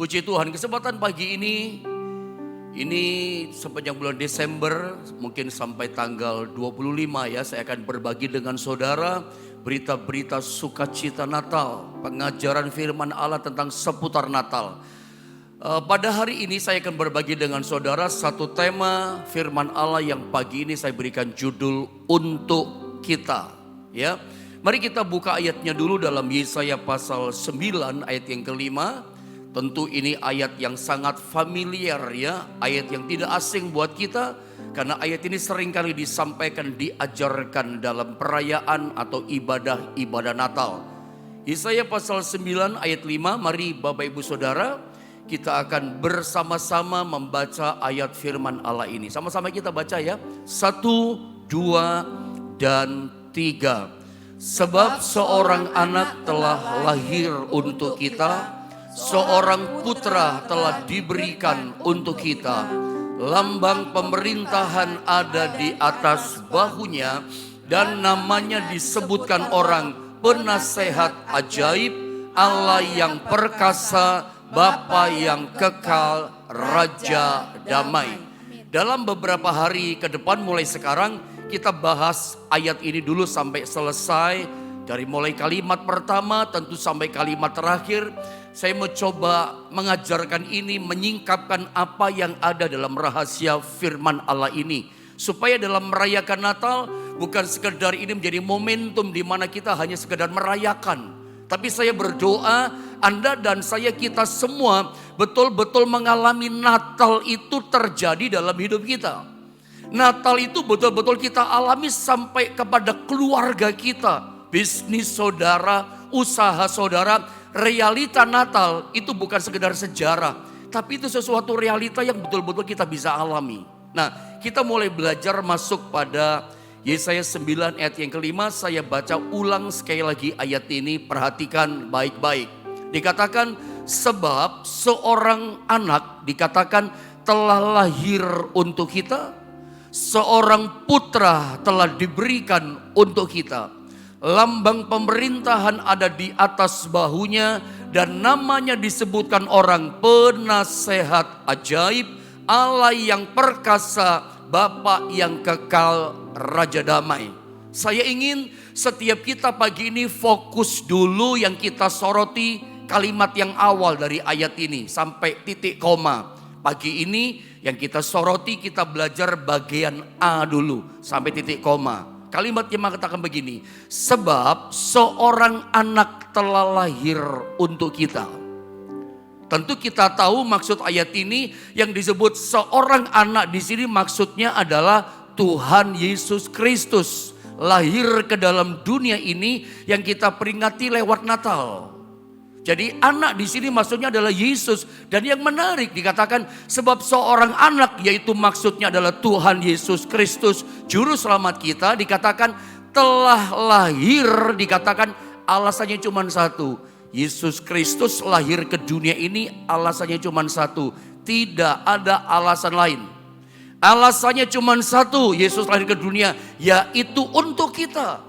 Puji Tuhan, kesempatan pagi ini sepanjang bulan Desember, mungkin sampai tanggal 25 ya, saya akan berbagi dengan saudara berita-berita sukacita Natal, pengajaran firman Allah tentang seputar Natal. Pada hari ini saya akan berbagi dengan saudara satu tema firman Allah yang pagi ini saya berikan judul untuk kita. Ya, mari kita buka ayatnya dulu dalam Yesaya pasal 9 ayat yang kelima. Tentu ini ayat yang sangat familiar ya, ayat yang tidak asing buat kita. Karena ayat ini seringkali disampaikan, diajarkan dalam perayaan atau ibadah Natal. Yesaya pasal 9 ayat 5, mari Bapak Ibu Saudara, kita akan bersama-sama membaca ayat firman Allah ini. Sama-sama kita baca ya, 1, 2, dan 3. Sebab seorang anak telah lahir untuk kita, seorang putra telah diberikan untuk kita. Lambang pemerintahan ada di atas bahunya, dan namanya disebutkan orang Penasehat Ajaib, Allah yang perkasa, Bapa yang kekal, Raja Damai. Dalam beberapa hari ke depan mulai sekarang kita bahas ayat ini dulu sampai selesai. Dari mulai kalimat pertama tentu sampai kalimat terakhir. Saya mencoba mengajarkan ini, menyingkapkan apa yang ada dalam rahasia firman Allah ini. Supaya dalam merayakan Natal bukan sekedar ini menjadi momentum di mana kita hanya sekedar merayakan. Tapi saya berdoa Anda dan saya, kita semua betul-betul mengalami Natal itu terjadi dalam hidup kita. Natal itu betul-betul kita alami sampai kepada keluarga kita. Bisnis saudara, usaha saudara. Realita Natal itu bukan sekedar sejarah, tapi itu sesuatu realita yang betul-betul kita bisa alami. Nah, kita mulai belajar masuk pada Yesaya 9 ayat yang kelima. Saya baca ulang sekali lagi ayat ini, perhatikan baik-baik. Dikatakan sebab seorang anak dikatakan telah lahir untuk kita, seorang putra telah diberikan untuk kita. Lambang pemerintahan ada di atas bahunya, dan namanya disebutkan orang Penasehat Ajaib, Allah yang perkasa, Bapa yang kekal, Raja Damai. Saya ingin setiap kita pagi ini fokus dulu yang kita soroti kalimat yang awal dari ayat ini sampai titik koma. Pagi ini yang kita soroti, kita belajar bagian A dulu sampai titik koma. Kalimatnya mengatakan begini, sebab seorang anak telah lahir untuk kita. Tentu kita tahu maksud ayat ini, yang disebut seorang anak di sini maksudnya adalah Tuhan Yesus Kristus lahir ke dalam dunia ini yang kita peringati lewat Natal. Jadi anak di sini maksudnya adalah Yesus. Dan yang menarik dikatakan sebab seorang anak, yaitu maksudnya adalah Tuhan Yesus Kristus juru selamat kita, dikatakan telah lahir. Dikatakan alasannya cuma satu, Yesus Kristus lahir ke dunia ini alasannya cuma satu, tidak ada alasan lain. Alasannya cuma satu, Yesus lahir ke dunia, yaitu untuk kita.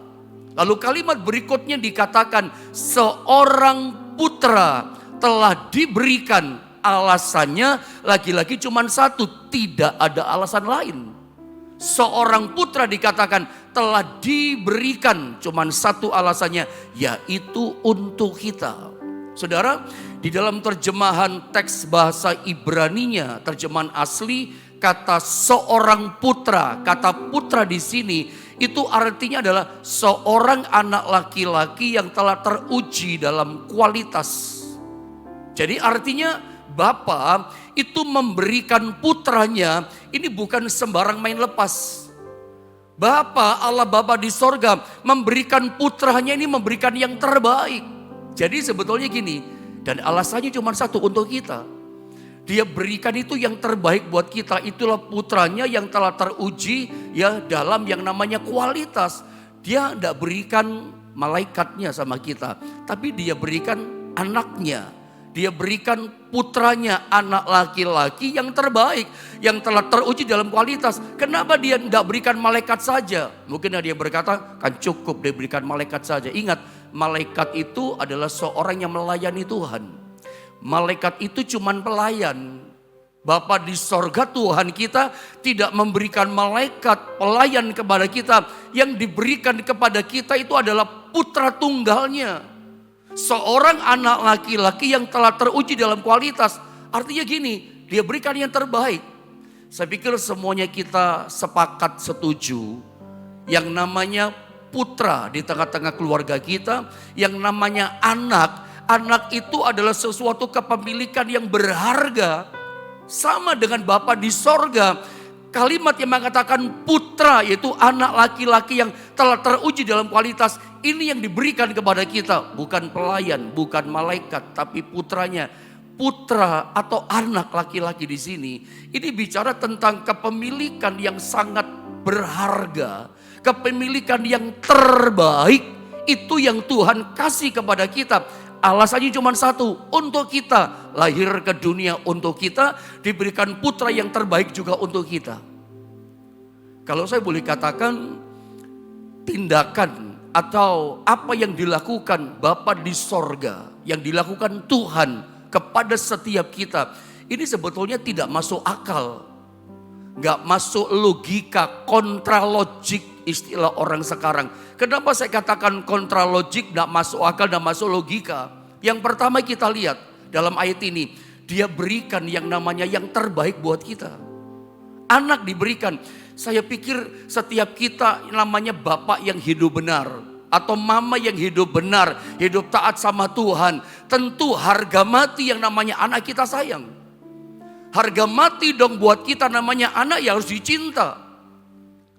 Lalu kalimat berikutnya dikatakan seorang putra telah diberikan, alasannya lagi-lagi cuma satu, tidak ada alasan lain. Seorang putra dikatakan telah diberikan, cuma satu alasannya, yaitu untuk kita. Saudara, di dalam terjemahan teks bahasa Ibraninya, terjemahan asli, kata seorang putra, kata putra di sini itu artinya adalah seorang anak laki-laki yang telah teruji dalam kualitas. Jadi artinya Bapa itu memberikan putranya, ini bukan sembarang main lepas. Bapa, Allah Bapa di sorga memberikan putranya, ini memberikan yang terbaik. Jadi sebetulnya gini, dan alasannya cuma satu, untuk kita. Dia berikan itu yang terbaik buat kita. Itulah putranya yang telah teruji ya dalam yang namanya kualitas. Dia tidak berikan malaikatnya sama kita, tapi dia berikan anaknya. Dia berikan putranya, anak laki-laki yang terbaik, yang telah teruji dalam kualitas. Kenapa dia tidak berikan malaikat saja? Mungkin dia berkata, kan cukup dia berikan malaikat saja. Ingat, malaikat itu adalah seorang yang melayani Tuhan. Malaikat itu cuman pelayan. Bapa di sorga Tuhan kita tidak memberikan malaikat pelayan kepada kita. Yang diberikan kepada kita itu adalah putra tunggalnya. Seorang anak laki-laki yang telah teruji dalam kualitas. Artinya gini, dia berikan yang terbaik. Saya pikir semuanya kita sepakat setuju. Yang namanya putra di tengah-tengah keluarga kita. Yang namanya anak. Anak itu adalah sesuatu kepemilikan yang berharga. Sama dengan Bapa di sorga. Kalimat yang mengatakan putra, yaitu anak laki-laki yang telah teruji dalam kualitas. Ini yang diberikan kepada kita. Bukan pelayan, bukan malaikat, tapi putranya. Putra atau anak laki-laki di sini. Ini bicara tentang kepemilikan yang sangat berharga. Kepemilikan yang terbaik. Itu yang Tuhan kasih kepada kita. Alasannya cuma satu, untuk kita. Lahir ke dunia untuk kita, diberikan putra yang terbaik juga untuk kita. Kalau saya boleh katakan, tindakan atau apa yang dilakukan Bapa di sorga, yang dilakukan Tuhan kepada setiap kita, ini sebetulnya tidak masuk akal. Gak masuk logika, kontralogik istilah orang sekarang. Kenapa saya katakan kontralogik, gak masuk akal, gak masuk logika? Yang pertama kita lihat dalam ayat ini, dia berikan yang namanya yang terbaik buat kita. Anak diberikan. Saya pikir setiap kita namanya bapak yang hidup benar. Atau mama yang hidup benar, hidup taat sama Tuhan. Tentu harga mati yang namanya anak kita sayang. Harga mati dong buat kita namanya anak yang harus dicinta.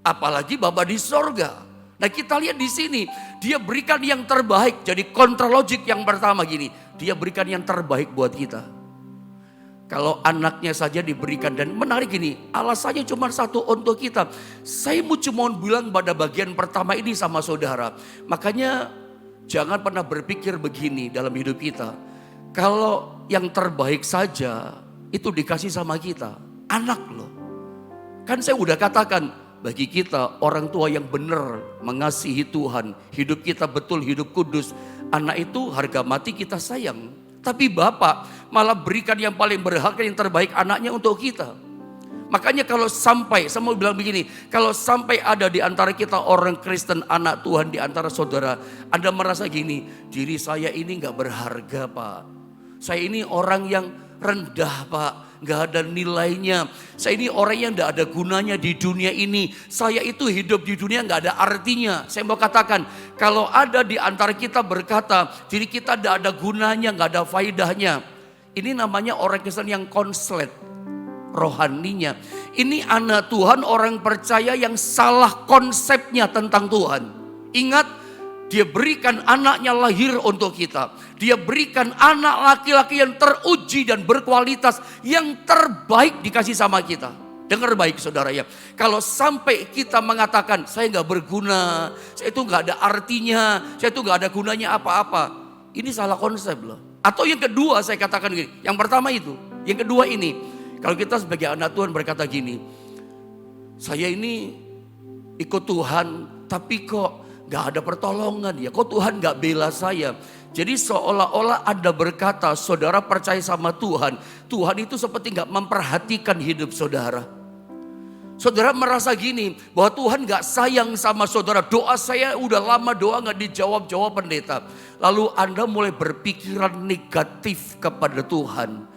Apalagi Bapa di sorga. Nah kita lihat di sini, dia berikan yang terbaik. Jadi kontralogik yang pertama gini, dia berikan yang terbaik buat kita. Kalau anaknya saja diberikan, dan menarik gini, alasannya cuma satu untuk kita. Saya mau cuma bilang pada bagian pertama ini sama saudara. Makanya jangan pernah berpikir begini dalam hidup kita. Kalau yang terbaik saja itu dikasih sama kita, anak loh. Kan saya udah katakan, bagi kita orang tua yang benar mengasihi Tuhan, hidup kita betul, hidup kudus, anak itu harga mati kita sayang. Tapi Bapak malah berikan yang paling berharga, yang terbaik anaknya untuk kita. Makanya kalau sampai, saya mau bilang begini, kalau sampai ada di antara kita orang Kristen, anak Tuhan di antara saudara, Anda merasa gini, diri saya ini gak berharga Pak. Saya ini orang yang rendah Pak, gak ada nilainya. Saya ini orang yang gak ada gunanya di dunia ini. Saya itu hidup di dunia gak ada artinya. Saya mau katakan, kalau ada di antara kita berkata, diri kita gak ada gunanya, gak ada faedahnya. Ini namanya orang Kristen yang konslet rohaninya. Ini anak Tuhan, orang percaya yang salah konsepnya tentang Tuhan. Ingat, dia berikan anaknya lahir untuk kita. Dia berikan anak laki-laki yang teruji dan berkualitas, yang terbaik dikasih sama kita. Dengar baik saudara ya. Kalau sampai kita mengatakan, saya gak berguna, saya itu gak ada artinya, saya itu gak ada gunanya apa-apa. Ini salah konsep loh. Atau yang kedua saya katakan gini, yang pertama itu. Yang kedua ini, kalau kita sebagai anak Tuhan berkata gini, saya ini ikut Tuhan tapi kok gak ada pertolongan ya, kok Tuhan gak bela saya. Jadi seolah-olah Anda berkata saudara percaya sama Tuhan, Tuhan itu seperti gak memperhatikan hidup saudara. Saudara merasa gini, bahwa Tuhan gak sayang sama saudara. Doa saya udah lama doa gak dijawab-jawab pendeta. Lalu Anda mulai berpikiran negatif kepada Tuhan.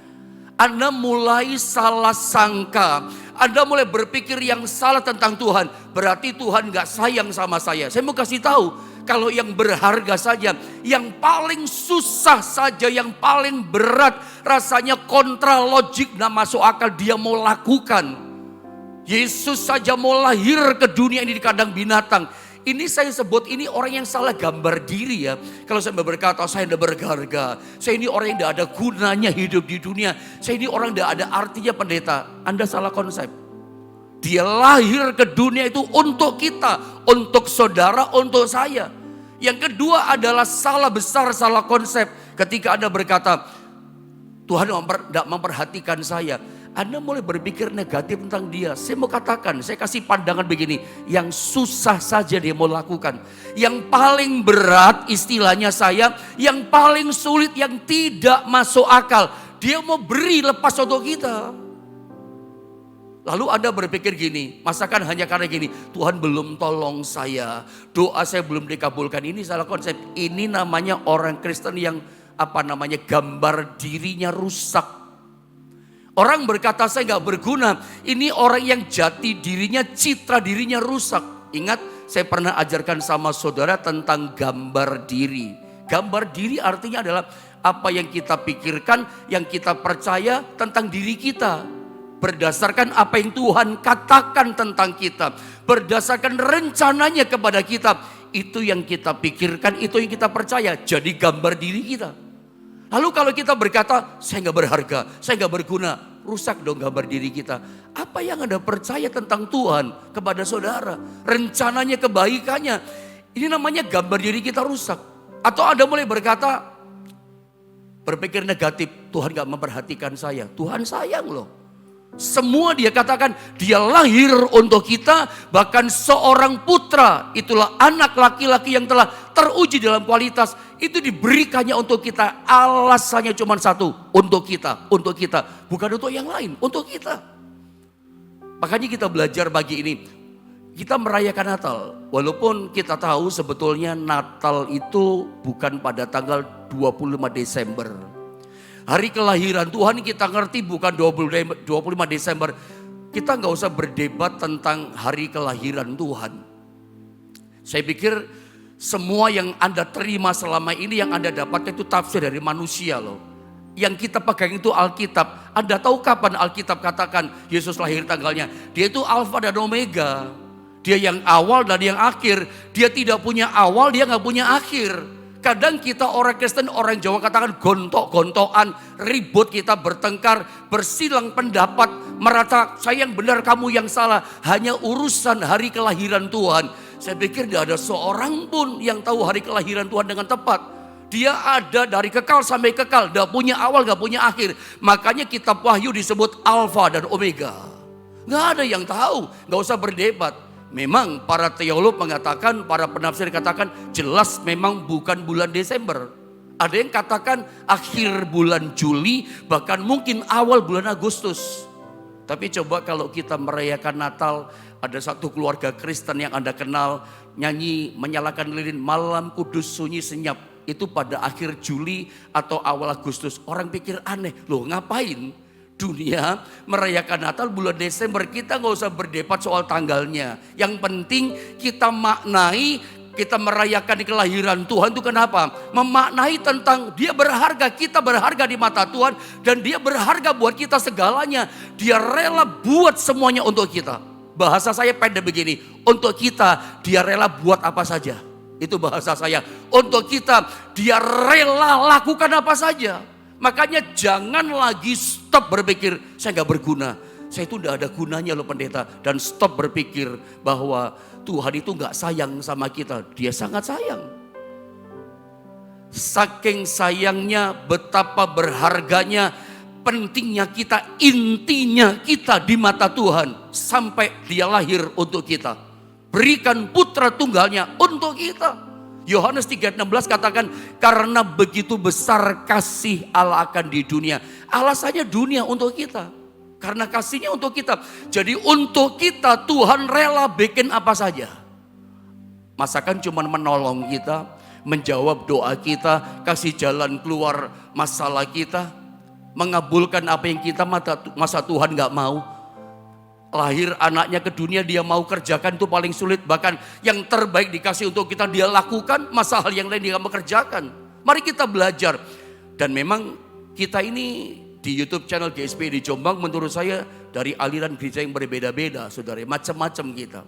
Anda mulai salah sangka. Anda mulai berpikir yang salah tentang Tuhan. Berarti Tuhan gak sayang sama saya. Saya mau kasih tahu, kalau yang berharga saja, yang paling susah saja, yang paling berat, rasanya kontralogik, gak masuk akal dia mau lakukan. Yesus saja mau lahir ke dunia ini di kandang binatang. Ini saya sebut ini orang yang salah gambar diri ya. Kalau saya berkata saya tidak berharga, saya ini orang yang tidak ada gunanya hidup di dunia, saya ini orang tidak ada artinya pendeta. Anda salah konsep. Dia lahir ke dunia itu untuk kita, untuk saudara, untuk saya. Yang kedua adalah salah besar, salah konsep. Ketika Anda berkata, Tuhan tidak memperhatikan saya. Anda mulai berpikir negatif tentang dia. Saya mau katakan, saya kasih pandangan begini. Yang susah saja dia mau lakukan. Yang paling berat istilahnya saya, yang paling sulit, yang tidak masuk akal. Dia mau beri lepas untuk kita. Lalu Anda berpikir gini, masakan hanya karena gini, Tuhan belum tolong saya, doa saya belum dikabulkan. Ini salah konsep. Ini namanya orang Kristen yang gambar dirinya rusak. Orang berkata saya nggak berguna. Ini orang yang jati dirinya, citra dirinya rusak. Ingat, saya pernah ajarkan sama saudara tentang gambar diri. Gambar diri artinya adalah apa yang kita pikirkan, yang kita percaya tentang diri kita. Berdasarkan apa yang Tuhan katakan tentang kita. Berdasarkan rencananya kepada kita. Itu yang kita pikirkan, itu yang kita percaya. Jadi gambar diri kita. Lalu kalau kita berkata, saya gak berharga, saya gak berguna. Rusak dong gambar diri kita. Apa yang Anda percaya tentang Tuhan kepada saudara? Rencananya, kebaikannya. Ini namanya gambar diri kita rusak. Atau Anda mulai berkata, berpikir negatif, Tuhan gak memperhatikan saya. Tuhan sayang loh. Semua dia katakan, dia lahir untuk kita, bahkan seorang putra, itulah anak laki-laki yang telah teruji dalam kualitas, itu diberikannya untuk kita. Alasannya cuma satu, untuk kita, bukan untuk yang lain, untuk kita. Makanya kita belajar pagi ini, kita merayakan Natal, walaupun kita tahu sebetulnya Natal itu bukan pada tanggal 25 Desember. Hari kelahiran Tuhan kita ngerti bukan 25 Desember. Kita nggak usah berdebat tentang hari kelahiran Tuhan. Saya pikir semua yang Anda terima selama ini, yang Anda dapatkan itu tafsir dari manusia loh. Yang kita pegang itu Alkitab. Anda tahu kapan Alkitab katakan Yesus lahir tanggalnya? Dia itu Alfa dan Omega. Dia yang awal dan yang akhir. Dia tidak punya awal, dia nggak punya akhir. Kadang kita orang Kristen, orang Jawa katakan gontok-gontokan, ribut, kita bertengkar, bersilang pendapat, merata saya yang benar, kamu yang salah. Hanya urusan hari kelahiran Tuhan. Saya pikir tidak ada seorang pun yang tahu hari kelahiran Tuhan dengan tepat. Dia ada dari kekal sampai kekal, tidak punya awal, tidak punya akhir. Makanya kitab Wahyu disebut Alfa dan Omega. Nggak ada yang tahu, nggak usah berdebat. Memang para teolog mengatakan, para penafsir katakan jelas memang bukan bulan Desember. Ada yang katakan akhir bulan Juli, bahkan mungkin awal bulan Agustus. Tapi coba kalau kita merayakan Natal, ada satu keluarga Kristen yang Anda kenal, nyanyi menyalakan lilin malam kudus sunyi senyap. Itu pada akhir Juli atau awal Agustus. Orang pikir aneh, loh ngapain? Dunia merayakan Natal bulan Desember, kita nggak usah berdebat soal tanggalnya. Yang penting kita maknai, kita merayakan kelahiran Tuhan itu kenapa? Memaknai tentang dia berharga, kita berharga di mata Tuhan. Dan dia berharga buat kita segalanya. Dia rela buat semuanya untuk kita. Bahasa saya pendek begini, untuk kita dia rela buat apa saja. Itu bahasa saya, untuk kita dia rela lakukan apa saja. Makanya jangan lagi stop berpikir saya gak berguna. Saya itu gak ada gunanya loh pendeta. Dan stop berpikir bahwa Tuhan itu gak sayang sama kita. Dia sangat sayang. Saking sayangnya, betapa berharganya, pentingnya kita, intinya kita di mata Tuhan. Sampai dia lahir untuk kita. Berikan putra tunggalnya untuk kita. Yohanes 3:16 katakan, karena begitu besar kasih Allah akan di dunia. Alasannya dunia untuk kita. Karena kasihnya untuk kita. Jadi untuk kita Tuhan rela bikin apa saja. Masakan cuma menolong kita, menjawab doa kita, kasih jalan keluar masalah kita, mengabulkan apa yang kita masa Tuhan gak mau. Lahir anaknya ke dunia dia mau kerjakan itu paling sulit. Bahkan yang terbaik dikasih untuk kita dia lakukan. Masa hal yang lain dia gak mengerjakan. Mari kita belajar. Dan memang kita ini di YouTube channel GSP di Jombang menurut saya dari aliran gereja yang berbeda-beda saudara. Macam-macam kita.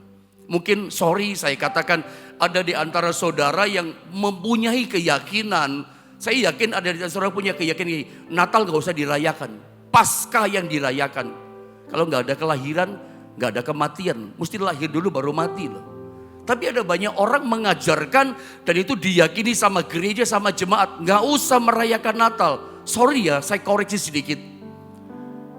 Mungkin saya katakan ada di antara saudara yang mempunyai keyakinan. Saya yakin ada di antara saudara punya keyakinan Natal gak usah dirayakan. Paskah yang dirayakan. Kalau nggak ada kelahiran, nggak ada kematian. Mesti lahir dulu baru mati loh. Tapi ada banyak orang mengajarkan dan itu diyakini sama gereja, sama jemaat. Nggak usah merayakan Natal. Sorry ya, saya koreksi sedikit.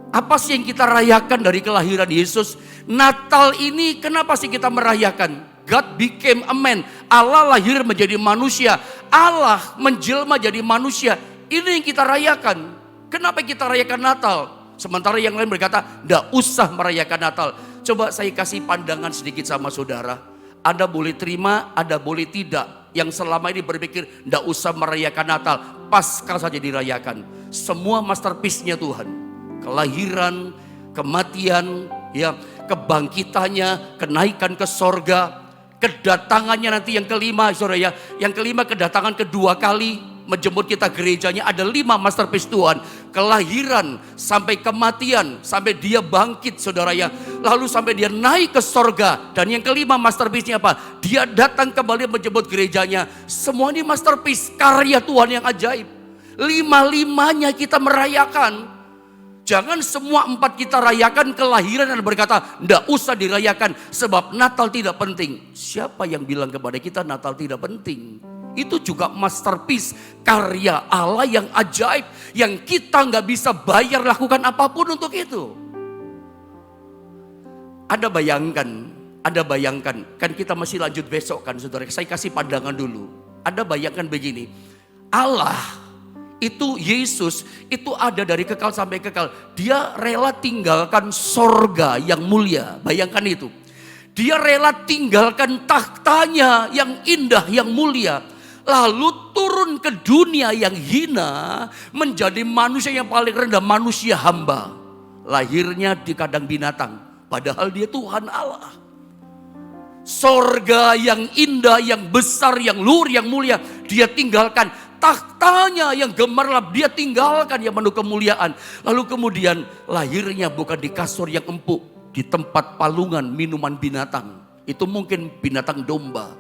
Apa sih yang kita rayakan dari kelahiran Yesus? Natal ini kenapa sih kita merayakan? God became a man. Allah lahir menjadi manusia. Allah menjelma jadi manusia. Ini yang kita rayakan. Kenapa kita rayakan Natal? Sementara yang lain berkata, tidak usah merayakan Natal. Coba saya kasih pandangan sedikit sama saudara. Anda boleh terima, Anda boleh tidak. Yang selama ini berpikir, tidak usah merayakan Natal. Paskah saja dirayakan. Semua masterpiece-nya Tuhan. Kelahiran, kematian, ya, kebangkitannya, kenaikan ke sorga, kedatangannya nanti yang kelima, saudara ya. Yang kelima kedatangan kedua kali menjemput kita gerejanya, ada 5 masterpiece Tuhan. Kelahiran sampai kematian, sampai dia bangkit saudara ya. Lalu sampai dia naik ke sorga. Dan yang kelima masterpiece-nya apa? Dia datang kembali menjemput gerejanya. Semua ini masterpiece, karya Tuhan yang ajaib. 5-5-nya kita merayakan. Jangan semua 4 kita rayakan kelahiran dan berkata, tidak usah dirayakan sebab Natal tidak penting. Siapa yang bilang kepada kita Natal tidak penting? Itu juga masterpiece, karya Allah yang ajaib, yang kita nggak bisa bayar lakukan apapun untuk itu. Anda bayangkan, kan kita masih lanjut besok kan saudara. Saya kasih pandangan dulu. Anda bayangkan begini, Allah itu Yesus itu ada dari kekal sampai kekal. Dia rela tinggalkan sorga yang mulia. Bayangkan itu. Dia rela tinggalkan tahtanya yang indah, yang mulia. Lalu turun ke dunia yang hina. Menjadi manusia yang paling rendah, manusia hamba. Lahirnya di kandang binatang. Padahal dia Tuhan Allah. Sorga yang indah, yang besar, yang luhur, yang mulia. Dia tinggalkan. Tahtanya yang gemerlap dia tinggalkan yang penuh kemuliaan. Lalu kemudian lahirnya bukan di kasur yang empuk, di tempat palungan minuman binatang. Itu mungkin binatang domba.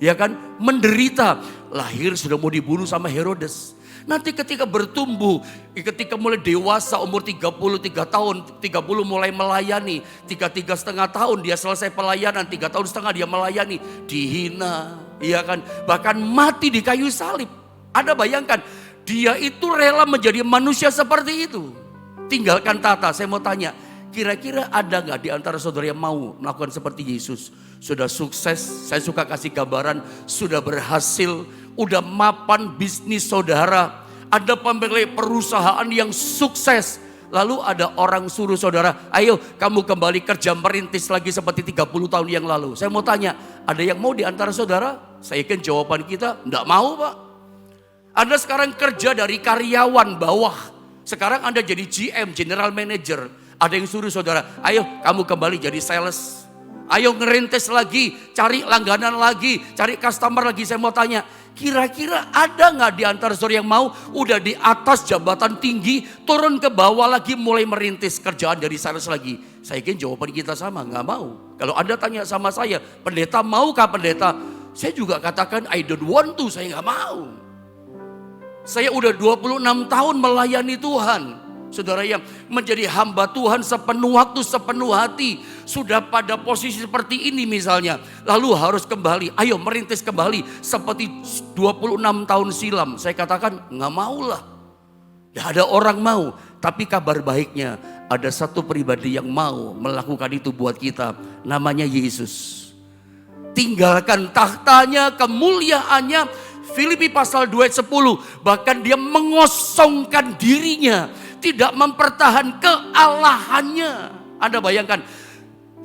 Ya kan? Menderita. Lahir sudah mau dibunuh sama Herodes. Nanti ketika bertumbuh, ketika mulai dewasa umur 33 tahun, 30 mulai melayani, 33,5 tahun dia selesai pelayanan, 3,5 tahun dia melayani, dihina, iya kan? Bahkan mati di kayu salib. Anda bayangkan, dia itu rela menjadi manusia seperti itu. Tinggalkan tata. Saya mau tanya, kira-kira ada gak di antara saudara yang mau melakukan seperti Yesus? Sudah sukses, saya suka kasih gambaran, sudah berhasil, udah mapan bisnis saudara. Ada pemilik perusahaan yang sukses. Lalu ada orang suruh saudara, ayo kamu kembali kerja merintis lagi seperti 30 tahun yang lalu. Saya mau tanya, ada yang mau di antara saudara? Saya yakin jawaban kita, enggak mau Pak. Anda sekarang kerja dari karyawan bawah. Sekarang Anda jadi GM, General Manager. Ada yang suruh saudara, ayo kamu kembali jadi sales. Ayo ngerintis lagi, cari langganan lagi, cari customer lagi. Saya mau tanya, kira-kira ada gak di antara saudara yang mau udah di atas jabatan tinggi, turun ke bawah lagi mulai merintis kerjaan dari sales lagi? Saya yakin jawaban kita sama, gak mau. Kalau Anda tanya sama saya, pendeta maukah pendeta? Saya juga katakan I don't want to, saya gak mau. Saya udah 26 tahun melayani Tuhan. Saudara yang menjadi hamba Tuhan sepenuh waktu, sepenuh hati. Sudah pada posisi seperti ini misalnya. Lalu harus kembali, ayo merintis kembali. Seperti 26 tahun silam. Saya katakan gak maulah. Gak ada orang mau. Tapi kabar baiknya ada satu pribadi yang mau melakukan itu buat kita. Namanya Yesus. Tinggalkan tahtanya, kemuliaannya. Filipi pasal 2 ayat 10. Bahkan dia mengosongkan dirinya. Tidak mempertahankan kealahannya. Anda bayangkan,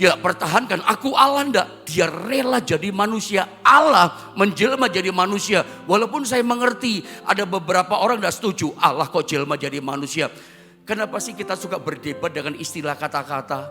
dia pertahankan aku Allah enggak. Dia rela jadi manusia. Allah menjelma jadi manusia. Walaupun saya mengerti ada beberapa orang enggak setuju. Allah kok jelma jadi manusia. Kenapa sih kita suka berdebat dengan istilah kata-kata?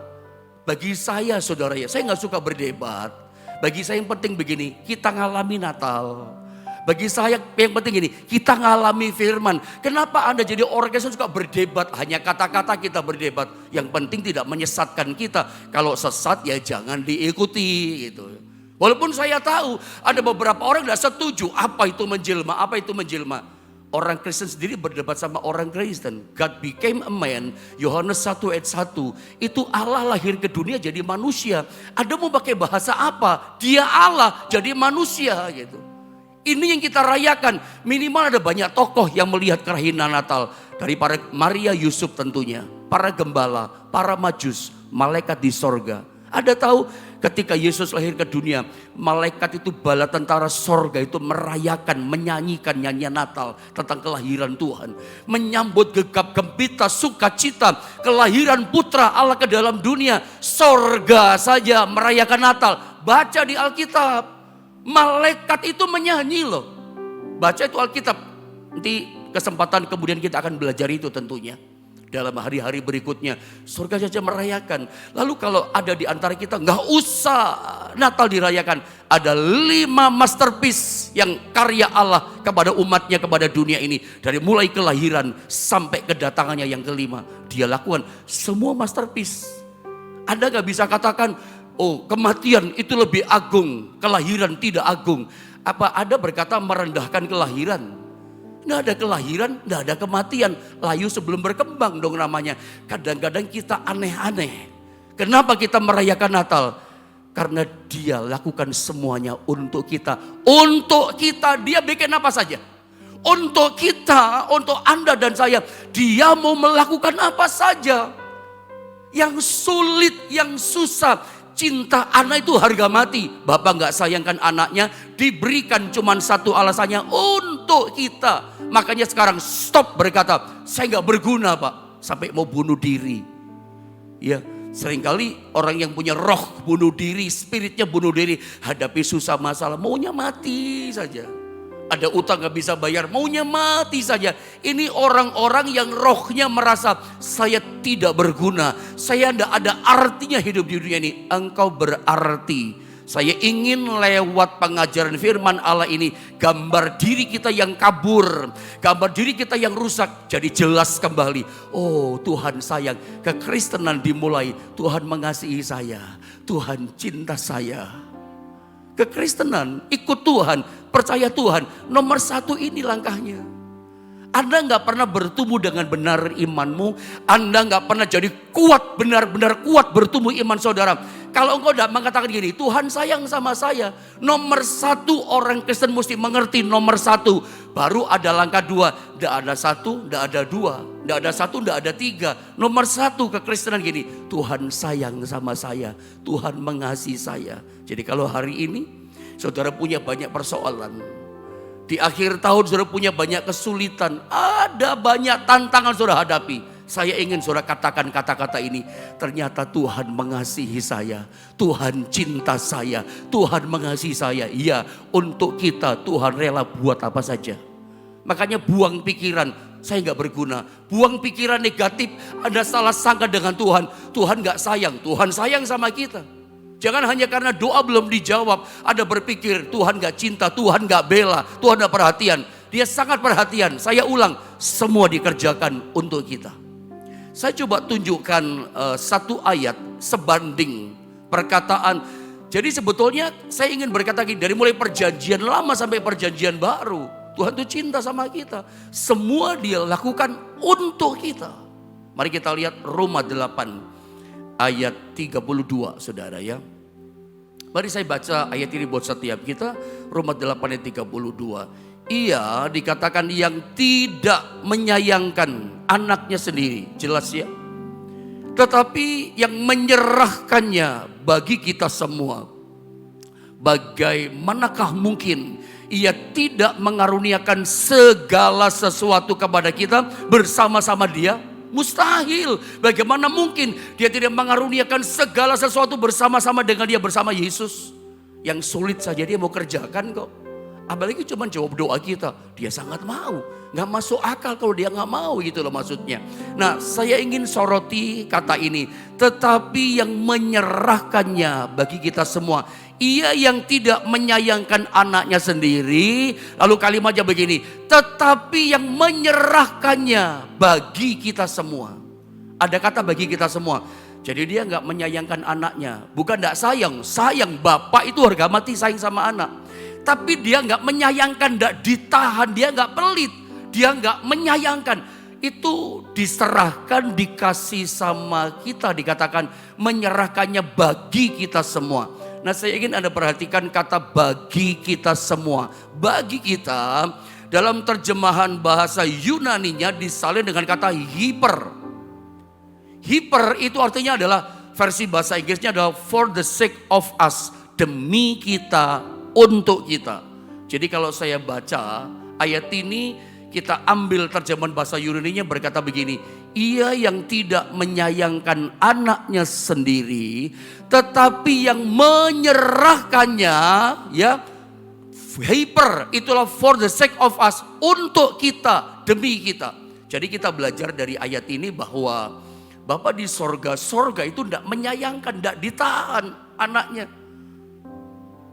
Bagi saya saudara ya, saya enggak suka berdebat. Bagi saya yang penting begini, kita ngalami Natal. Bagi saya yang penting ini, kita ngalami firman. Kenapa Anda jadi orang yang suka berdebat? Hanya kata-kata kita berdebat. Yang penting tidak menyesatkan kita. Kalau sesat ya jangan diikuti gitu. Walaupun saya tahu ada beberapa orang tidak setuju. Apa itu menjelma? Apa itu menjelma? Orang Kristen sendiri berdebat sama orang Kristen. God became a man. Yohanes 1 ayat 1. Itu Allah lahir ke dunia jadi manusia. Ada mau pakai bahasa apa? Dia Allah jadi manusia gitu. Ini yang kita rayakan. Minimal ada banyak tokoh yang melihat keindahan Natal. Daripada Maria Yusuf tentunya. para gembala, para majus, malaikat di sorga. Ada tahu ketika Yesus lahir ke dunia, malaikat itu bala tentara sorga itu merayakan, menyanyikan nyanyian Natal tentang kelahiran Tuhan. Menyambut gegap gempita, sukacita, kelahiran putra Allah ke dalam dunia. Sorga saja merayakan Natal. Baca di Alkitab, malaikat itu menyanyi loh. Baca itu Alkitab. Nanti kesempatan kemudian kita akan belajar itu tentunya. Dalam hari-hari berikutnya, surga saja merayakan. Lalu kalau ada di antara kita, nggak usah Natal dirayakan. Ada 5 masterpiece yang karya Allah kepada umatnya, kepada dunia ini. Dari mulai kelahiran sampai kedatangannya yang kelima. Dia lakukan semua masterpiece. Anda nggak bisa katakan, oh kematian itu lebih agung, kelahiran tidak agung. Apa ada berkata merendahkan kelahiran? Nggak ada kelahiran, nggak ada kematian. Layu sebelum berkembang dong namanya. Kadang-kadang kita aneh-aneh. Kenapa kita merayakan Natal? Karena dia lakukan semuanya untuk kita. Untuk kita, dia bikin apa saja. Untuk kita, untuk Anda dan saya. Dia mau melakukan apa saja. Yang sulit, yang susah. Cinta anak itu harga mati. Bapak nggak sayangkan anaknya, diberikan cuma satu alasannya, untuk kita. Makanya sekarang stop berkata, saya nggak berguna Pak, sampai mau bunuh diri. Ya, seringkali orang yang punya roh bunuh diri, spiritnya bunuh diri, hadapi susah masalah, maunya mati saja. Ada utang gak bisa bayar, maunya mati saja. Ini orang-orang yang rohnya merasa saya tidak berguna, saya tidak ada artinya hidup di dunia ini. Engkau berarti. Saya ingin lewat pengajaran firman Allah ini, gambar diri kita yang kabur, gambar diri kita yang rusak jadi jelas kembali. Oh Tuhan sayang, kekristenan dimulai, Tuhan mengasihi saya, Tuhan cinta saya. Kekristenan, ikut Tuhan, percaya Tuhan, nomor 1 ini langkahnya. Anda gak pernah bertumbuh dengan benar imanmu, Anda gak pernah jadi kuat, benar-benar kuat bertumbuh iman saudara. Kalau engkau tidak mengatakan gini, Tuhan sayang sama saya. Nomor 1 orang Kristen mesti mengerti nomor 1. Baru ada langkah 2. Tidak ada 1, tidak ada 2. Tidak ada 1, tidak ada 3. Nomor 1 kekristenan gini, Tuhan sayang sama saya. Tuhan mengasihi saya. Jadi kalau hari ini saudara punya banyak persoalan. Di akhir tahun saudara punya banyak kesulitan. Ada banyak tantangan saudara hadapi. Saya ingin saudara katakan kata-kata ini. Ternyata Tuhan mengasihi saya. Tuhan cinta saya. Tuhan mengasihi saya. Iya, untuk kita Tuhan rela buat apa saja. Makanya buang pikiran, saya gak berguna. Buang pikiran negatif, Anda salah sangka dengan Tuhan. Tuhan gak sayang, Tuhan sayang sama kita. Jangan hanya karena doa belum dijawab, Anda berpikir Tuhan gak cinta, Tuhan gak bela, Tuhan gak perhatian. Dia sangat perhatian. Saya ulang, semua dikerjakan untuk kita. Saya coba tunjukkan satu ayat sebanding perkataan. Jadi sebetulnya saya ingin berkata gini, dari mulai perjanjian lama sampai perjanjian baru, Tuhan itu cinta sama kita. Semua dia lakukan untuk kita. Mari kita lihat Roma 8 ayat 32 saudara ya. Mari saya baca ayat ini buat setiap kita. Roma 8 ayat 32. Ia dikatakan yang tidak menyayangkan anaknya sendiri. Jelas ya. Tetapi yang menyerahkannya bagi kita semua. Bagaimanakah mungkin ia tidak mengaruniakan segala sesuatu kepada kita bersama-sama dia? Mustahil. Bagaimana mungkin dia tidak mengaruniakan segala sesuatu bersama-sama dengan dia, bersama Yesus. Yang sulit saja dia mau kerjakan kok. Apalagi cuma jawab doa kita. Dia sangat mau. Gak masuk akal kalau dia gak mau gitu loh maksudnya. Nah saya ingin soroti kata ini. Tetapi yang menyerahkannya bagi kita semua. Ia yang tidak menyayangkan anaknya sendiri. Lalu kalimatnya begini. Tetapi yang menyerahkannya bagi kita semua. Ada kata bagi kita semua. Jadi dia gak menyayangkan anaknya. Bukan gak sayang. Sayang, bapak itu harga mati sayang sama anak. Tapi dia gak menyayangkan, gak ditahan, dia gak pelit. Dia gak menyayangkan. Itu diserahkan, dikasih sama kita. Dikatakan menyerahkannya bagi kita semua. Nah saya ingin Anda perhatikan kata bagi kita semua. Bagi kita dalam terjemahan bahasa Yunaninya disalin dengan kata hiper. Hyper itu artinya adalah, versi bahasa Inggrisnya adalah for the sake of us. Demi kita, untuk kita. Jadi kalau saya baca ayat ini, kita ambil terjemahan bahasa Yunaninya berkata begini. Ia yang tidak menyayangkan anaknya sendiri, tetapi yang menyerahkannya, ya, hyper, itulah for the sake of us, untuk kita, demi kita. Jadi kita belajar dari ayat ini bahwa Bapa di sorga itu tidak menyayangkan, tidak ditahan anaknya.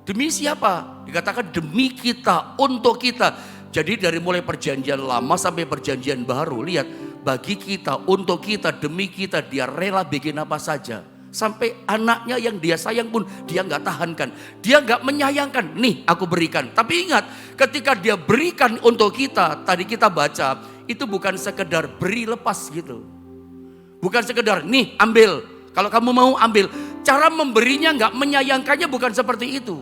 Demi siapa? Dikatakan demi kita, untuk kita. Jadi dari mulai perjanjian lama sampai perjanjian baru, lihat, bagi kita, untuk kita, demi kita, dia rela bikin apa saja. Sampai anaknya yang dia sayang pun dia nggak tahankan. Dia nggak menyayangkan, nih aku berikan. Tapi ingat, ketika dia berikan untuk kita, tadi kita baca, itu bukan sekedar beri lepas gitu. Bukan sekedar, nih ambil, kalau kamu mau ambil. Cara memberinya nggak menyayangkannya bukan seperti itu.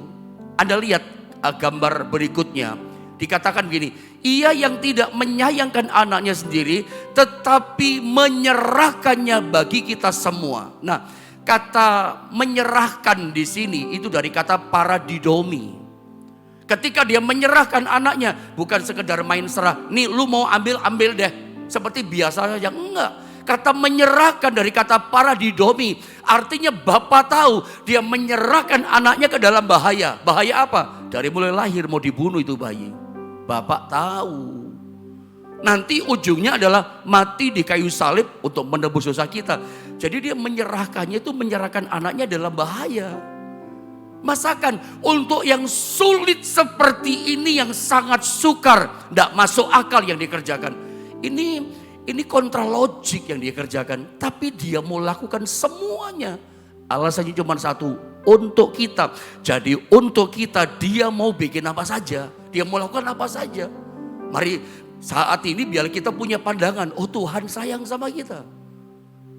Anda lihat gambar berikutnya. Dikatakan begini, ia yang tidak menyayangkan anaknya sendiri, tetapi menyerahkannya bagi kita semua. Nah, kata menyerahkan di sini itu dari kata paradidomi. Ketika dia menyerahkan anaknya, bukan sekedar main serah. Nih lu mau ambil deh. Seperti biasa saja, enggak. Kata menyerahkan dari kata paradidomi. Artinya Bapa tahu dia menyerahkan anaknya ke dalam bahaya. Bahaya apa? Dari mulai lahir mau dibunuh itu bayi. Bapak tahu. Nanti ujungnya adalah mati di kayu salib untuk menebus dosa kita. Jadi dia menyerahkannya itu menyerahkan anaknya dalam bahaya. Masakan untuk yang sulit seperti ini, yang sangat sukar, tidak masuk akal yang dikerjakan. Ini kontra logik yang dia kerjakan. Tapi dia mau lakukan semuanya. Alasannya cuma satu, untuk kita. Jadi untuk kita dia mau bikin apa saja. Dia mau lakukan apa saja. Mari saat ini biar kita punya pandangan. Oh Tuhan sayang sama kita.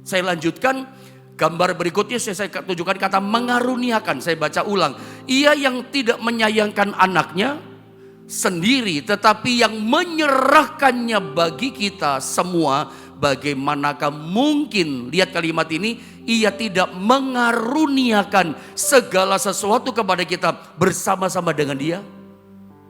Saya lanjutkan gambar berikutnya, saya tunjukkan kata mengaruniakan. Saya baca ulang. Ia yang tidak menyayangkan anaknya sendiri, tetapi yang menyerahkannya bagi kita semua, bagaimanakah mungkin, lihat kalimat ini, ia tidak mengaruniakan segala sesuatu kepada kita bersama-sama dengan dia.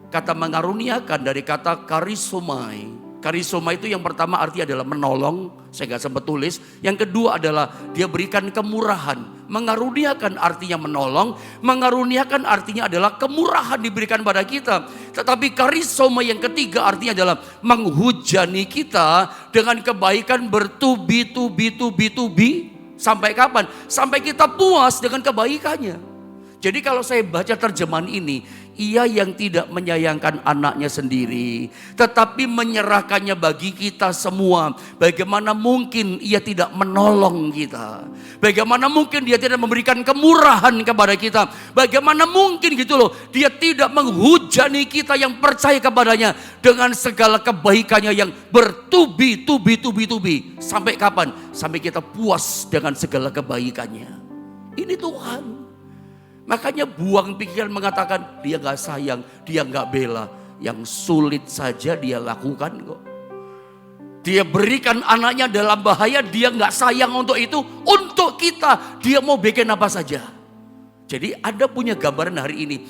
Kata mengaruniakan dari kata karisomai. Karisoma itu yang pertama artinya adalah menolong, saya gak sempat tulis. Yang kedua adalah dia berikan kemurahan. Mengaruniakan artinya menolong, mengaruniakan artinya adalah kemurahan diberikan pada kita. Tetapi karisoma yang ketiga artinya adalah menghujani kita dengan kebaikan bertubi-tubi. Sampai kapan? Sampai kita puas dengan kebaikannya. Jadi kalau saya baca terjemahan ini, ia yang tidak menyayangkan anaknya sendiri, tetapi menyerahkannya bagi kita semua. Bagaimana mungkin ia tidak menolong kita? Bagaimana mungkin dia tidak memberikan kemurahan kepada kita? Bagaimana mungkin gitu loh, dia tidak menghujani kita yang percaya kepadanya dengan segala kebaikannya yang bertubi-tubi. Sampai kapan? Sampai kita puas dengan segala kebaikannya. Ini Tuhan. Makanya buang pikiran mengatakan dia gak sayang, dia gak bela. Yang sulit saja dia lakukan kok. Dia berikan anaknya dalam bahaya, dia gak sayang untuk itu. Untuk kita, dia mau bikin apa saja. Jadi Anda punya gambaran hari ini.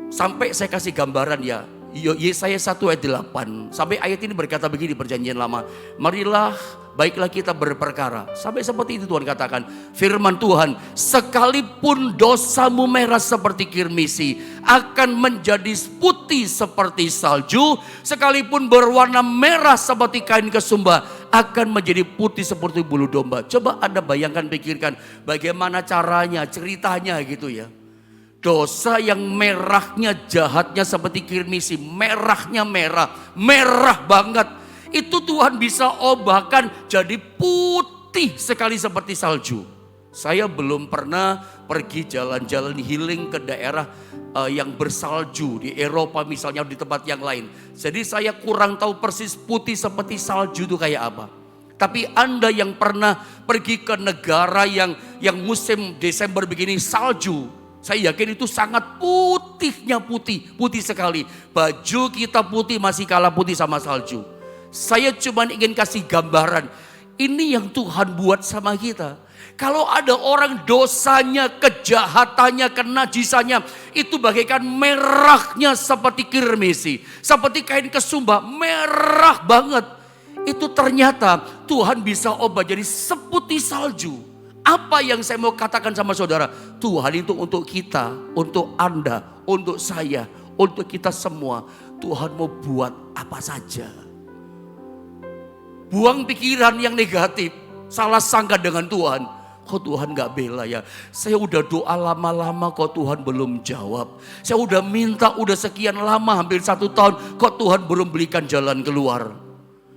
Sampai saya kasih gambaran ya. Yesaya 1 ayat 8. Sampai ayat ini berkata begini perjanjian lama. Marilah baiklah kita berperkara. Sampai seperti itu Tuhan katakan. Firman Tuhan, sekalipun dosamu merah seperti kirmisi, akan menjadi putih seperti salju. Sekalipun berwarna merah seperti kain kesumba, akan menjadi putih seperti bulu domba. Coba Anda bayangkan, pikirkan bagaimana caranya, ceritanya gitu ya. Dosa yang merahnya, jahatnya seperti kirmisi, merahnya merah banget. Itu Tuhan bisa ubahkan jadi putih sekali seperti salju. Saya belum pernah pergi jalan-jalan healing ke daerah yang bersalju. Di Eropa misalnya, di tempat yang lain. Jadi saya kurang tahu persis putih seperti salju itu kayak apa. Tapi Anda yang pernah pergi ke negara yang musim Desember begini salju, saya yakin itu sangat putihnya, putih sekali. Baju kita putih masih kalah putih sama salju. Saya cuma ingin kasih gambaran. Ini yang Tuhan buat sama kita. Kalau ada orang dosanya, kejahatannya, kenajisannya itu bagaikan merahnya seperti kirmisi, seperti kain kesumba, merah banget. Itu ternyata Tuhan bisa ubah jadi seputih salju. Apa yang saya mau katakan sama saudara? Tuhan itu untuk kita, untuk Anda, untuk saya, untuk kita semua. Tuhan mau buat apa saja. Buang pikiran yang negatif, salah sangka dengan Tuhan. Kok Tuhan gak bela ya? Saya udah doa lama-lama kok Tuhan belum jawab. Saya udah minta udah sekian lama, hampir 1 tahun, kok Tuhan belum berikan jalan keluar.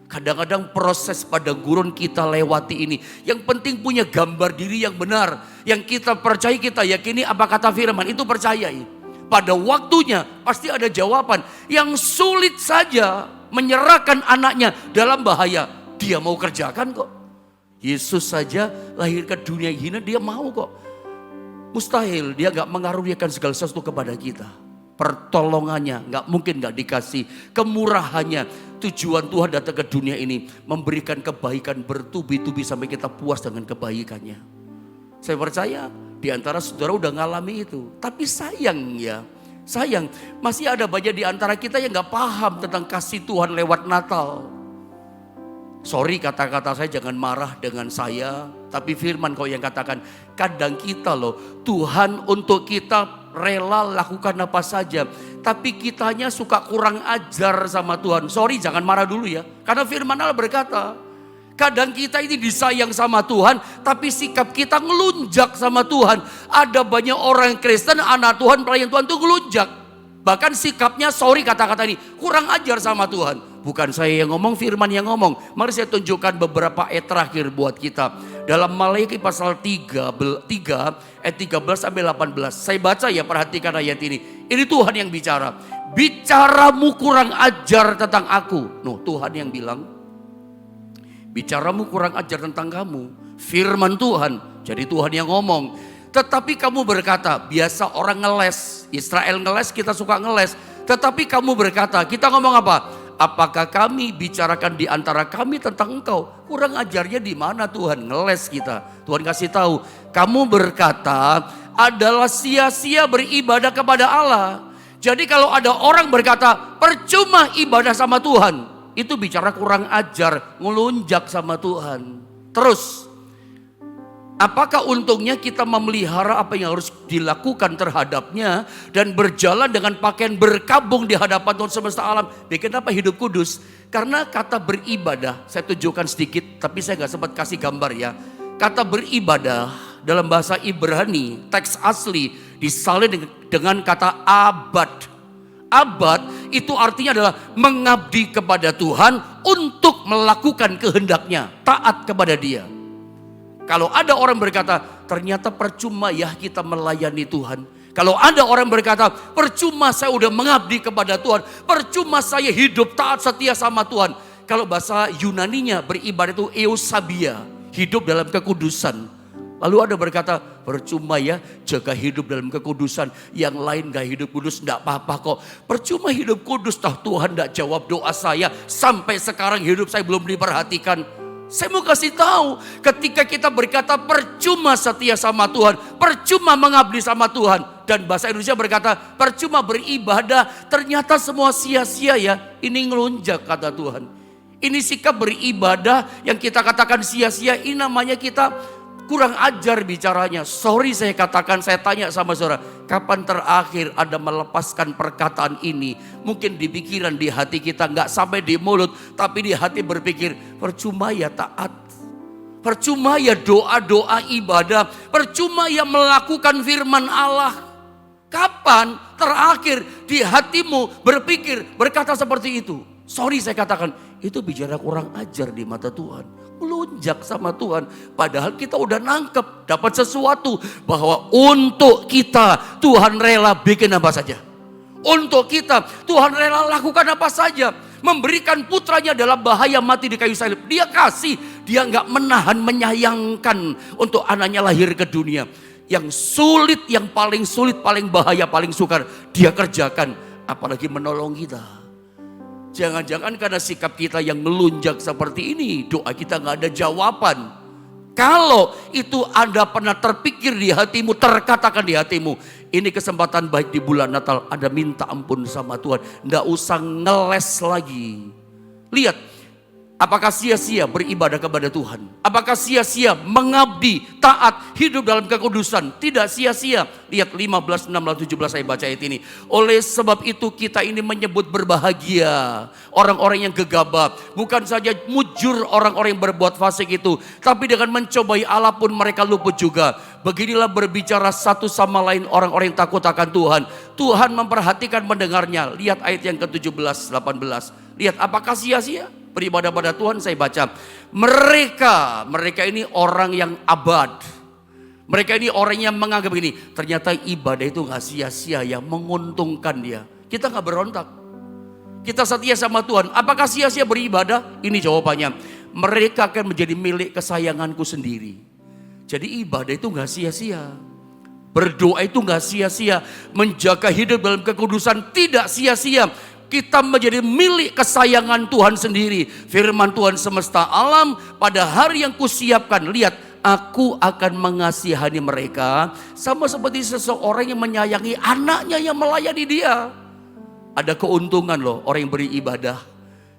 Kadang-kadang proses pada gurun kita lewati ini. Yang penting punya gambar diri yang benar. Yang kita percaya, kita yakini apa kata firman, itu percayai. Pada waktunya pasti ada jawaban. Yang sulit saja menyerahkan anaknya dalam bahaya, dia mau kerjakan kok. Yesus saja lahir ke dunia hina, dia mau kok. Mustahil dia gak mengaruniakan segala sesuatu kepada kita. Pertolongannya gak mungkin gak dikasih. Kemurahannya, tujuan Tuhan datang ke dunia ini memberikan kebaikan bertubi-tubi sampai kita puas dengan kebaikannya. Saya percaya di antara saudara udah ngalami itu. Tapi sayang ya, sayang masih ada banyak di antara kita yang gak paham tentang kasih Tuhan lewat Natal. Sorry kata-kata saya, jangan marah dengan saya. Tapi firman kok yang katakan, kadang kita loh, Tuhan untuk kita rela lakukan apa saja. Tapi kitanya suka kurang ajar sama Tuhan. Sorry jangan marah dulu ya. Karena firman Allah berkata, kadang kita ini disayang sama Tuhan, tapi sikap kita ngelunjak sama Tuhan. Ada banyak orang Kristen, anak Tuhan, pelayan Tuhan tuh ngelunjak. Bahkan sikapnya, sorry kata-kata ini, kurang ajar sama Tuhan. Bukan saya yang ngomong, firman yang ngomong. Mari saya tunjukkan beberapa ayat terakhir buat kita. Dalam Maleakhi pasal 3 ayat 13 sampai 18. Saya baca ya, perhatikan ayat ini. Ini Tuhan yang bicara. Bicaramu kurang ajar tentang aku. No, Tuhan yang bilang. Bicaramu kurang ajar tentang kamu. Firman Tuhan. Jadi Tuhan yang ngomong. Tetapi kamu berkata, biasa orang ngeles. Israel ngeles, kita suka ngeles. Tetapi kamu berkata, kita ngomong apa? Apakah kami bicarakan di antara kami tentang engkau? Kurang ajarnya di mana Tuhan? Ngeles kita. Tuhan kasih tahu, kamu berkata adalah sia-sia beribadah kepada Allah. Jadi kalau ada orang berkata percuma ibadah sama Tuhan, itu bicara kurang ajar, ngelunjak sama Tuhan. Terus, apakah untungnya kita memelihara apa yang harus dilakukan terhadapnya dan berjalan dengan pakaian berkabung di hadapan Tuhan semesta alam? Bikin apa? Hidup kudus. Karena kata beribadah, saya tunjukkan sedikit tapi saya gak sempat kasih gambar ya. Kata beribadah dalam bahasa Ibrani, teks asli disalin dengan kata abad. Abad itu artinya adalah mengabdi kepada Tuhan untuk melakukan kehendaknya, taat kepada Dia. Kalau ada orang berkata, ternyata percuma ya kita melayani Tuhan. Kalau ada orang berkata, percuma saya udah mengabdi kepada Tuhan. Percuma saya hidup taat setia sama Tuhan. Kalau bahasa Yunaninya beribadah itu eusabia, hidup dalam kekudusan. Lalu ada berkata, percuma ya jaga hidup dalam kekudusan. Yang lain gak hidup kudus, gak apa-apa kok. Percuma hidup kudus, toh Tuhan gak jawab doa saya. Sampai sekarang hidup saya belum diperhatikan. Saya mau kasih tahu, ketika kita berkata percuma setia sama Tuhan, percuma mengabdi sama Tuhan, dan bahasa Indonesia berkata percuma beribadah, ternyata semua sia-sia ya. Ini ngelunjak kata Tuhan. Ini sikap beribadah yang kita katakan sia-sia, ini namanya kita kurang ajar bicaranya. Sorry saya katakan, saya tanya sama saudara, kapan terakhir Anda melepaskan perkataan ini? Mungkin di pikiran, di hati kita, nggak sampai di mulut, tapi di hati berpikir, percuma ya taat, percuma ya doa-doa ibadah, percuma ya melakukan firman Allah. Kapan terakhir di hatimu berpikir, berkata seperti itu? Sorry saya katakan, itu bicara kurang ajar di mata Tuhan. Melunjak sama Tuhan. Padahal kita udah nangkep, dapat sesuatu. Bahwa untuk kita Tuhan rela bikin apa saja. Untuk kita Tuhan rela lakukan apa saja. Memberikan putranya dalam bahaya mati di kayu salib. Dia kasih, dia gak menahan, menyayangkan untuk anaknya lahir ke dunia. Yang sulit, yang paling sulit, paling bahaya, paling sukar dia kerjakan. Apalagi menolong kita. Jangan-jangan karena sikap kita yang melunjak seperti ini, doa kita nggak ada jawaban. Kalau itu Anda pernah terpikir di hatimu, terkatakan di hatimu, ini kesempatan baik di bulan Natal, Anda minta ampun sama Tuhan. Nggak usah ngeles lagi. Lihat, apakah sia-sia beribadah kepada Tuhan? Apakah sia-sia mengabdi, taat, hidup dalam kekudusan? Tidak sia-sia. Lihat 15, 16, 17 saya baca ayat ini. Oleh sebab itu kita ini menyebut berbahagia orang-orang yang gegabah. Bukan saja mujur orang-orang yang berbuat fasik itu, tapi dengan mencobai Allah pun mereka luput juga. Beginilah berbicara satu sama lain orang-orang yang takut akan Tuhan. Tuhan memperhatikan mendengarnya. Lihat ayat yang ke-17, 18. Lihat, apakah sia-sia beribadah pada Tuhan? Saya baca, mereka ini orang yang abad. Mereka ini orang yang menganggap ini, ternyata ibadah itu gak sia-sia, yang menguntungkan dia. Kita gak berontak, kita setia sama Tuhan. Apakah sia-sia beribadah? Ini jawabannya, mereka akan menjadi milik kesayanganku sendiri. Jadi ibadah itu gak sia-sia, berdoa itu gak sia-sia, menjaga hidup dalam kekudusan tidak sia-sia. Kita menjadi milik kesayangan Tuhan sendiri. Firman Tuhan semesta alam, pada hari yang kusiapkan, lihat, aku akan mengasihani mereka sama seperti seseorang yang menyayangi anaknya yang melayani dia. Ada keuntungan loh orang yang beribadah.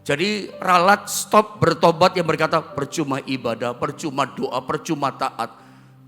Jadi ralat stop bertobat yang berkata percuma ibadah, percuma doa, percuma taat.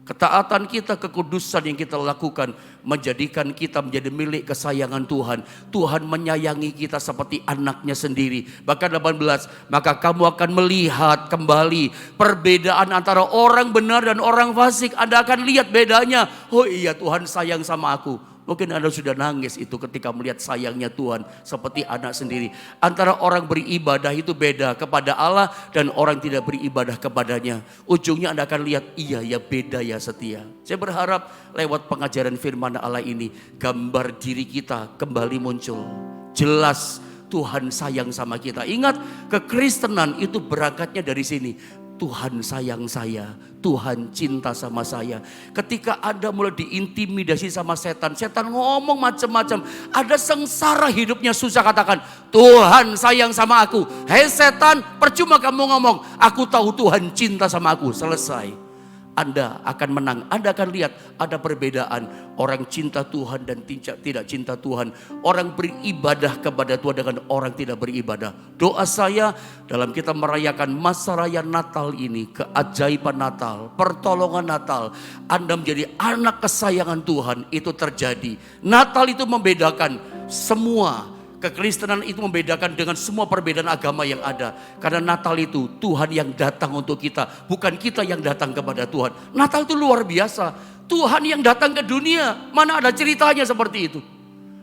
Ketaatan kita, kekudusan yang kita lakukan menjadikan kita menjadi milik kesayangan Tuhan. Tuhan menyayangi kita seperti anaknya sendiri. Bahkan 18, maka kamu akan melihat kembali perbedaan antara orang benar dan orang fasik. Anda akan lihat bedanya. Oh iya, Tuhan sayang sama aku. Mungkin Anda sudah nangis itu ketika melihat sayangnya Tuhan seperti anak sendiri. Antara orang beribadah itu beda kepada Allah dan orang tidak beribadah kepadanya. Ujungnya Anda akan lihat, iya ya, beda ya, setia. Saya berharap lewat pengajaran firman Allah ini, gambar diri kita kembali muncul. Jelas Tuhan sayang sama kita. Ingat, kekristenan itu berangkatnya dari sini. Tuhan sayang saya, Tuhan cinta sama saya. Ketika Anda mulai diintimidasi sama setan, setan ngomong macam-macam, ada sengsara hidupnya susah, katakan Tuhan sayang sama aku. Hei setan, percuma kamu ngomong, aku tahu Tuhan cinta sama aku. Selesai. Anda akan menang. Anda akan lihat ada perbedaan. Orang cinta Tuhan dan tidak cinta Tuhan. Orang beribadah kepada Tuhan dengan orang tidak beribadah. Doa saya dalam kita merayakan masa raya Natal ini, keajaiban Natal, pertolongan Natal, Anda menjadi anak kesayangan Tuhan, itu terjadi. Natal itu membedakan semua. Kekristenan itu membedakan dengan semua perbedaan agama yang ada. Karena Natal itu Tuhan yang datang untuk kita, bukan kita yang datang kepada Tuhan. Natal itu luar biasa. Tuhan yang datang ke dunia, mana ada ceritanya seperti itu.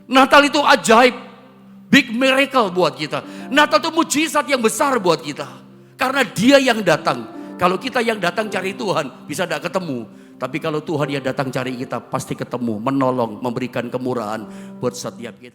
Natal itu ajaib, big miracle buat kita. Natal itu mujizat yang besar buat kita. Karena Dia yang datang. Kalau kita yang datang cari Tuhan, bisa tidak ketemu. Tapi kalau Tuhan yang datang cari kita, pasti ketemu, menolong, memberikan kemurahan buat setiap kita.